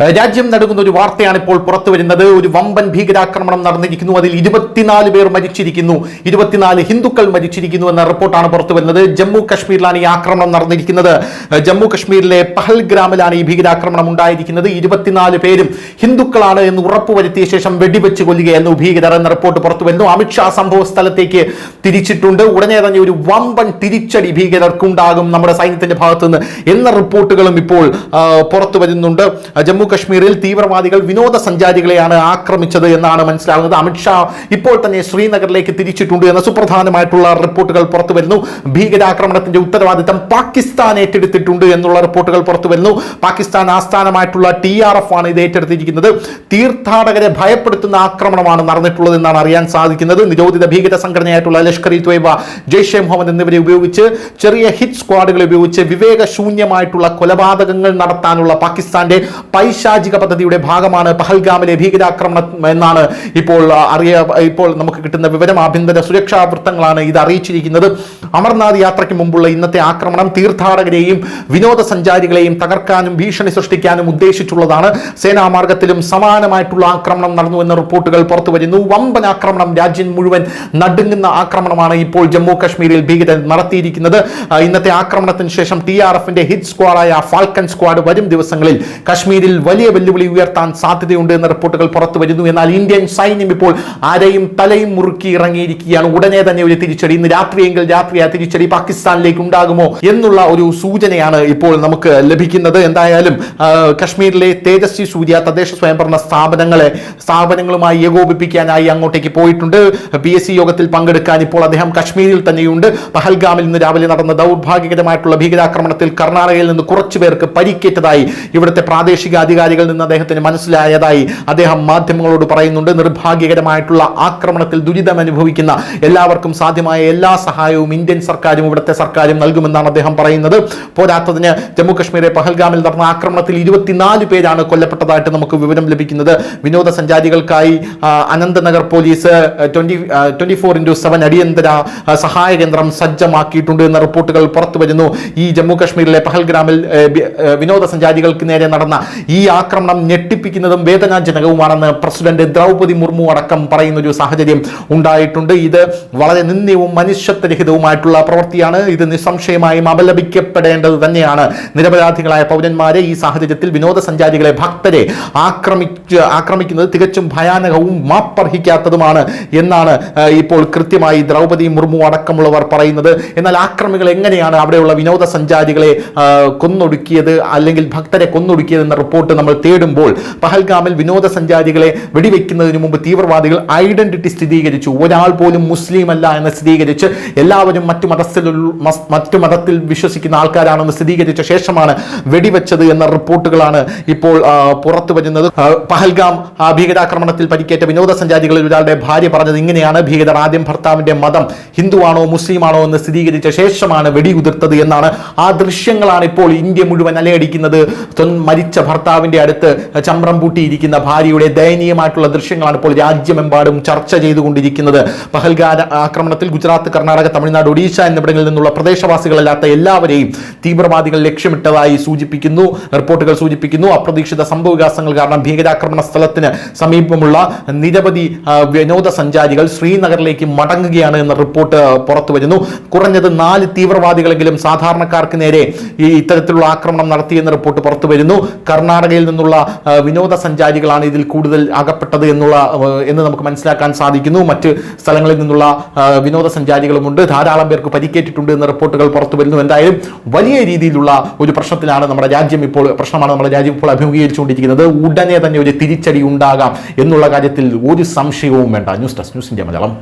രാജ്യം നടുങ്ങുന്ന ഒരു വാർത്തയാണ് ഇപ്പോൾ പുറത്തു വരുന്നത്. ഒരു വമ്പൻ ഭീകരാക്രമണം നടന്നിരിക്കുന്നു. അതിൽ 24 പേർ മരിച്ചിരിക്കുന്നു, 24 ഹിന്ദുക്കൾ മരിച്ചിരിക്കുന്നു എന്ന റിപ്പോർട്ടാണ് പുറത്തു വരുന്നത്. ജമ്മു കശ്മീരിലാണ് ഈ ആക്രമണം നടന്നിരിക്കുന്നത്. ജമ്മു കശ്മീരിലെ പഹൽഗ്രാമിലാണ് ഈ ഭീകരാക്രമണം ഉണ്ടായിരിക്കുന്നത്. 24 പേരും ഹിന്ദുക്കളാണ് എന്ന് ഉറപ്പുവരുത്തിയ ശേഷം വെടിവെച്ച് കൊല്ലുകയായിരുന്നു ഭീകരർ എന്ന റിപ്പോർട്ട് പുറത്തു വരുന്നു. അമിത്ഷാ സംഭവ സ്ഥലത്തേക്ക് തിരിച്ചിട്ടുണ്ട്. ഉടനെ തന്നെ ഒരു വമ്പൻ തിരിച്ചടി ഭീകരർക്കുണ്ടാകും നമ്മുടെ സൈന്യത്തിന്റെ ഭാഗത്തുനിന്ന് എന്ന റിപ്പോർട്ടുകളും ഇപ്പോൾ പുറത്തു വരുന്നുണ്ട്. ജമ്മു കശ്മീരിൽ തീവ്രവാദികൾ വിനോദസഞ്ചാരികളെയാണ് ആക്രമിച്ചത് എന്നാണ് മനസ്സിലാകുന്നത്. അമിത്ഷാ ഇപ്പോൾ തന്നെ ശ്രീനഗറിലേക്ക് തിരിച്ചിട്ടുണ്ട് എന്ന സുപ്രധാനമായിട്ടുള്ള റിപ്പോർട്ടുകൾ പുറത്തു വരുന്നു. ഭീകരാക്രമണത്തിന്റെ ഉത്തരവാദിത്തം പാകിസ്ഥാൻ ഏറ്റെടുത്തിട്ടുണ്ട് എന്നുള്ള റിപ്പോർട്ടുകൾ പുറത്തു വരുന്നു. പാകിസ്ഥാൻ ആസ്ഥാനമായിട്ടുള്ള TRF ആണ് ഇത് ഏറ്റെടുത്തിരിക്കുന്നത്. തീർത്ഥാടകരെ ഭയപ്പെടുത്തുന്ന ആക്രമണമാണ് നടന്നിട്ടുള്ളത് എന്നാണ് അറിയാൻ സാധിക്കുന്നത്. നിരോധിത ഭീകര സംഘടനയായിട്ടുള്ള ലഷ്കർ-ഇ-ത്വയ്ബ, ജെയ്ഷെ മുഹമ്മദ് എന്നിവരെ ഉപയോഗിച്ച്, ചെറിയ ഹിറ്റ് സ്ക്വാഡുകളെ ഉപയോഗിച്ച് വിവേകശൂന്യമായിട്ടുള്ള കൊലപാതകങ്ങൾ നടത്താനുള്ള പാകിസ്ഥാന്റെ പൈശാചിക പദ്ധതിയുടെ ഭാഗമാണ് പഹൽഗാമിലെ ഭീകരാക്രമണം എന്നാണ് ഇപ്പോൾ നമുക്ക് കിട്ടുന്ന വിവരം. ആഭ്യന്തര സുരക്ഷാ വൃത്തങ്ങളാണ് ഇത് അറിയിച്ചിരിക്കുന്നത്. അമർനാഥ് യാത്രയ്ക്ക് മുമ്പുള്ള ഇന്നത്തെ ആക്രമണം തീർത്ഥാടകരെയും വിനോദസഞ്ചാരികളെയും തകർക്കാനും ഭീഷണി സൃഷ്ടിക്കാനും ഉദ്ദേശിച്ചുള്ളതാണ്. സേനാമാർഗത്തിലും സമാനമായിട്ടുള്ള ആക്രമണം നടന്നു എന്ന റിപ്പോർട്ടുകൾ പുറത്തു വരുന്നു. വമ്പൻ ആക്രമണം, രാജ്യം മുഴുവൻ നടുങ്ങുന്ന ആക്രമണമാണ് ഇപ്പോൾ ജമ്മു കശ്മീരിൽ ഭീകരർ നടത്തിയിരിക്കുന്നത്. ഇന്നത്തെ ആക്രമണത്തിന് ശേഷം TRFന്റെ ഹിറ്റ് സ്ക്വാഡായ ഫാൽക്കൺ സ്ക്വാഡ് വരും ദിവസങ്ങളിൽ കശ്മീരിൽ വലിയ വെല്ലുവിളി ഉയർത്താൻ സാധ്യതയുണ്ട് എന്ന റിപ്പോർട്ടുകൾ പുറത്തു വരുന്നു. എന്നാൽ ഇന്ത്യൻ സൈന്യം ഇപ്പോൾ ആരെയും തലയും മുറുക്കി ഇറങ്ങിയിരിക്കുകയാണ്. ഉടനെ തന്നെ ഒരു തിരിച്ചടി, ഇന്ന് രാത്രിയെങ്കിൽ രാത്രി ആ തിരിച്ചടി പാകിസ്ഥാനിലേക്ക് ഉണ്ടാകുമോ എന്നുള്ള ഒരു സൂചനയാണ് ഇപ്പോൾ നമുക്ക് ലഭിക്കുന്നത്. എന്തായാലും കശ്മീരിലെ തേജസ്വി സൂര്യ തദ്ദേശ സ്വയംഭരണ സ്ഥാപനങ്ങളുമായി ഏകോപിപ്പിക്കാനായി അങ്ങോട്ടേക്ക് പോയിട്ടുണ്ട്. PSC യോഗത്തിൽ പങ്കെടുക്കാൻ ഇപ്പോൾ അദ്ദേഹം കശ്മീരിൽ തന്നെയുണ്ട്. പഹൽഗാമിൽ ഇന്ന് രാവിലെ നടന്ന ദൗർഭാഗ്യകരമായിട്ടുള്ള ഭീകരാക്രമണത്തിൽ കർണാടകയിൽ നിന്ന് കുറച്ചു പേർക്ക് പരിക്കേറ്റതായി ഇവിടുത്തെ പ്രാദേശിക അധികാരികളിൽ നിന്ന് അദ്ദേഹത്തിന് മനസ്സിലായതായി അദ്ദേഹം മാധ്യമങ്ങളോട് പറയുന്നുണ്ട്. നിർഭാഗ്യകരമായിട്ടുള്ള ആക്രമണത്തിൽ ദുരിതം അനുഭവിക്കുന്ന എല്ലാവർക്കും സാധ്യമായ എല്ലാ സഹായവും ഇന്ത്യൻ സർക്കാരും ഇവിടുത്തെ സർക്കാരും നൽകുമെന്നാണ് അദ്ദേഹം പറയുന്നത്. പോരാത്തതിന് ജമ്മു കശ്മീരിലെ പഹൽഗാമിൽ നടന്ന ആക്രമണത്തിൽ 24 പേരാണ് കൊല്ലപ്പെട്ടതായിട്ട് നമുക്ക് വിവരം ലഭിക്കുന്നത്. വിനോദസഞ്ചാരികൾക്കായി അനന്തനഗർ പോലീസ് 24/7 അടിയന്തര സഹായ കേന്ദ്രം സജ്ജമാക്കിയിട്ടുണ്ട് എന്ന റിപ്പോർട്ടുകൾ പുറത്തു വരുന്നു. ഈ ജമ്മു കശ്മീരിലെ പഹൽഗ്രാമിൽ വിനോദസഞ്ചാരികൾക്ക് നേരെ നടന്ന ഈ ആക്രമണം ഞെട്ടിപ്പിക്കുന്നതും വേദനാജനകവുമാണെന്ന് പ്രസിഡന്റ് ദ്രൗപദി മുർമു അടക്കം പറയുന്ന ഒരു സാഹചര്യം ഉണ്ടായിട്ടുണ്ട്. ഇത് വളരെ നിന്ദ്യവും മനുഷ്യത്വരഹിതവുമായിട്ടുള്ള പ്രവൃത്തിയാണ്. ഇത് നിസ്സംശയമായും അപലപിക്കപ്പെടേണ്ടത് തന്നെയാണ്. നിരപരാധികളായ പൗരന്മാരെ ഈ സാഹചര്യത്തിൽ വിനോദസഞ്ചാരികളെ, ഭക്തരെ ആക്രമിക്കുന്നത് തികച്ചും ഭയാനകവും മാപ്പർഹിക്കാത്തതുമാണ് എന്നാണ് ഇപ്പോൾ കൃത്യമായി ദ്രൗപദി മുർമു അടക്കമുള്ളവർ പറയുന്നത്. എന്നാൽ ആക്രമികൾ എങ്ങനെയാണ് അവിടെയുള്ള വിനോദസഞ്ചാരികളെ കൊന്നൊടുക്കിയത് അല്ലെങ്കിൽ ഭക്തരെ കൊന്നൊടുക്കിയത് എന്ന റിപ്പോർട്ട് നമ്മൾ തേടുമ്പോൾ പഹൽഗാമിൽ വിനോദസഞ്ചാരികളെ വെടിവെക്കുന്നതിന് മുമ്പ് തീവ്രവാദികൾ ഐഡന്റിറ്റി സ്ഥിരീകരിച്ചു. ഒരാൾ പോലും മുസ്ലിം അല്ല എന്ന് സ്ഥിരീകരിച്ച് എല്ലാവരും മറ്റു മതത്തിൽ വിശ്വസിക്കുന്ന ആൾക്കാരാണെന്ന് സ്ഥിരീകരിച്ച ശേഷമാണ് വെടിവെച്ചത് എന്ന റിപ്പോർട്ടുകളാണ് ഇപ്പോൾ പുറത്തു വരുന്നത്. പഹൽഗാം ഭീകരാക്രമണത്തിൽ പരിക്കേറ്റ വിനോദസഞ്ചാരികളിൽ ഒരാളുടെ ഭാര്യ പറഞ്ഞത് ഇങ്ങനെയാണ്: ഭീകരർ ആദ്യം ഭർത്താവിന്റെ മതം ഹിന്ദുവാണോ മുസ്ലിമാണോ എന്ന് സ്ഥിരീകരിച്ച ശേഷമാണ് വെടിയുതിർത്തത് എന്നാണ്. ആ ദൃശ്യങ്ങളാണ് ഇപ്പോൾ ഇന്ത്യ മുഴുവൻ അലയടിക്കുന്നത്. മരിച്ച ഭർത്താവിന്റെ അടുത്ത് ചമ്രം പൂട്ടിയിരിക്കുന്ന ഭാര്യയുടെ ദയനീയമായിട്ടുള്ള ദൃശ്യങ്ങളാണ് ഇപ്പോൾ രാജ്യമെമ്പാടും ചർച്ച ചെയ്തുകൊണ്ടിരിക്കുന്നത്. പഹൽഗാം ആക്രമണത്തിൽ ഗുജറാത്ത്, കർണാടക, തമിഴ്നാട്, ഒഡീഷ എന്നിവിടങ്ങളിൽ നിന്നുള്ള പ്രദേശവാസികളല്ലാത്ത എല്ലാവരെയും തീവ്രവാദികൾ ലക്ഷ്യമിട്ടതായി റിപ്പോർട്ടുകൾ സൂചിപ്പിക്കുന്നു. അപ്രതീക്ഷിത സംഭവവികാസങ്ങൾ കാരണം ഭീകരാക്രമണ സ്ഥലത്തിന് സമീപമുള്ള നിരവധി വിനോദസഞ്ചാരികൾ ശ്രീനഗറിലേക്ക് മടങ്ങുകയാണ് എന്ന റിപ്പോർട്ട് പുറത്തു വരുന്നു. കുറഞ്ഞത് 4 തീവ്രവാദികളെങ്കിലും സാധാരണക്കാർക്ക് നേരെ ഈ ഇത്തരത്തിലുള്ള ആക്രമണം നടത്തിയെന്ന റിപ്പോർട്ട് പുറത്തു വരുന്നു. കർണാടകയിൽ നിന്നുള്ള വിനോദസഞ്ചാരികളാണ് ഇതിൽ കൂടുതൽ അകപ്പെട്ടത് എന്ന് നമുക്ക് മനസ്സിലാക്കാൻ സാധിക്കുന്നു. മറ്റ് സ്ഥലങ്ങളിൽ നിന്നുള്ള വിനോദസഞ്ചാരികളുമുണ്ട്. ധാരാളം പേർക്ക് പരിക്കേറ്റിട്ടുണ്ട് എന്ന റിപ്പോർട്ടുകൾ പുറത്തു വരുന്നു. എന്തായാലും വലിയ രീതിയിലുള്ള ഒരു പ്രശ്നമാണ് നമ്മുടെ രാജ്യം ഇപ്പോൾ അഭിമുഖീകരിച്ചുകൊണ്ടിരിക്കുന്നത്. ഉടനെ തന്നെ ഒരു തിരിച്ചടി ഉണ്ടാകാം എന്നുള്ള കാര്യത്തിൽ ഒരു സംശയവും വേണ്ട. News desk, news India Malayalam.